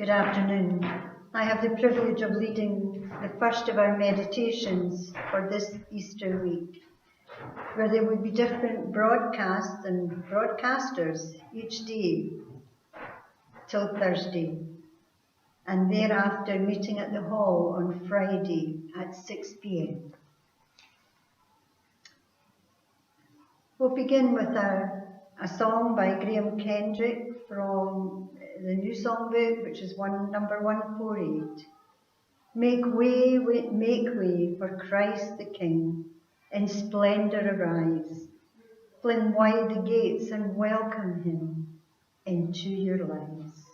Good afternoon. I have the privilege of leading the first of our meditations for this Easter week, where there will be different broadcasts and broadcasters each day till Thursday, and thereafter meeting at the hall on Friday at 6 p.m. We'll begin with a song by Graham Kendrick from the New Songbook, which is number 148. Make way for Christ the King, in splendour arise. Fling wide the gates and welcome him into your lives.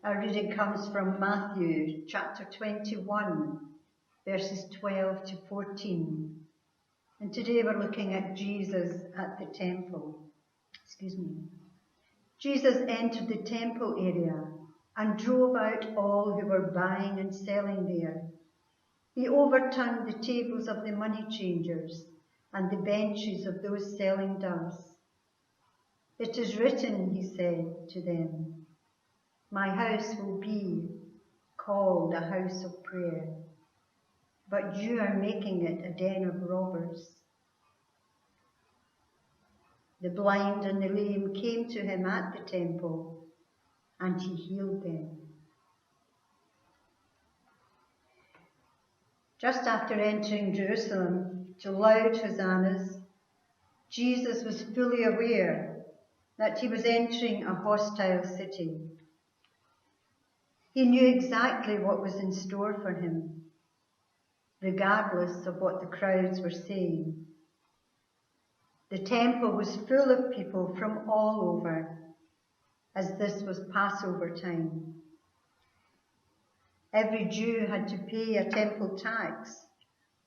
Our reading comes from Matthew chapter 21, verses 12 to 14. And today we're looking at Jesus at the temple. Jesus entered the temple area and drove out all who were buying and selling there. He overturned the tables of the money changers and the benches of those selling doves. It is written, he said to them, my house will be called a house of prayer, but you are making it a den of robbers. The blind and the lame came to him at the temple, and he healed them. Just after entering Jerusalem to loud hosannas, Jesus was fully aware that he was entering a hostile city. He knew exactly what was in store for him, regardless of what the crowds were saying. The temple was full of people from all over, as this was Passover time. Every Jew had to pay a temple tax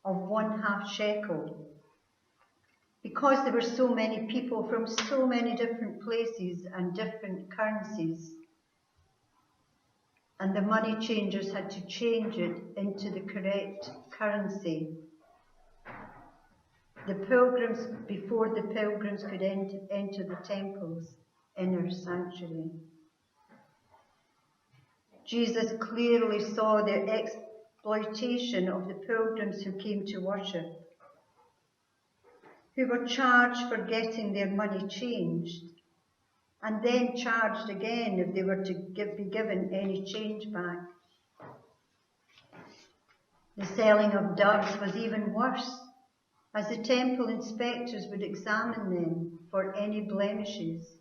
of 1/2 shekel. Because there were so many people from so many different places and different currencies, and the money changers had to change it into the correct currency. Before the pilgrims could enter the temple's inner sanctuary. Jesus clearly saw their exploitation of the pilgrims who came to worship, who were charged for getting their money changed, and then charged again if they were to be given any change back. The selling of doves was even worse, as the temple inspectors would examine them for any blemishes.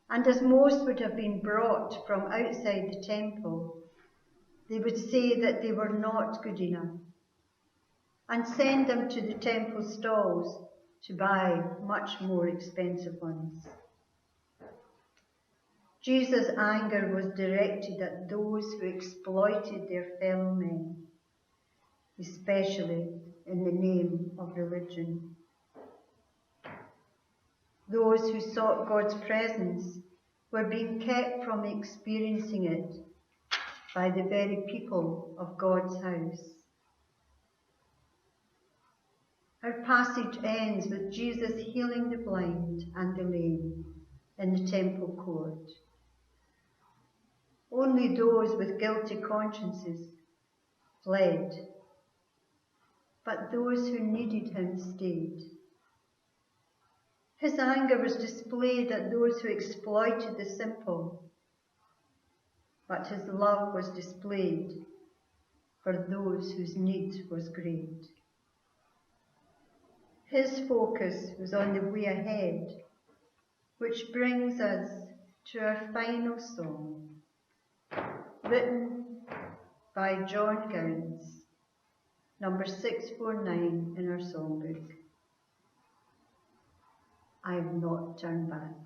And as most would have been brought from outside the temple, they would say that they were not good enough and send them to the temple stalls to buy much more expensive ones. Jesus' anger was directed at those who exploited their fellow men, especially in the name of religion. Those who sought God's presence were being kept from experiencing it by the very people of God's house. Our passage ends with Jesus healing the blind and the lame in the temple court. Only those with guilty consciences fled, but those who needed him stayed. His anger was displayed at those who exploited the simple, but his love was displayed for those whose need was great. His focus was on the way ahead, which brings us to our final song, written by John Gowns, number 649 in our songbook. I have not turned back.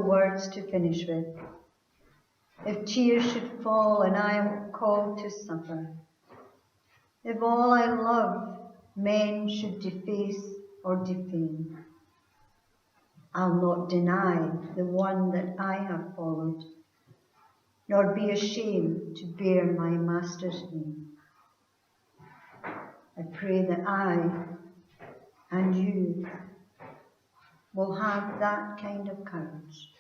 final words to finish with. If tears should fall and I am called to suffer, if all I love men should deface or defame, I'll not deny the one that I have followed, nor be ashamed to bear my Master's name. I pray that I and you will have that kind of courage,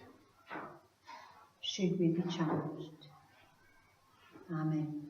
should we be challenged. Amen.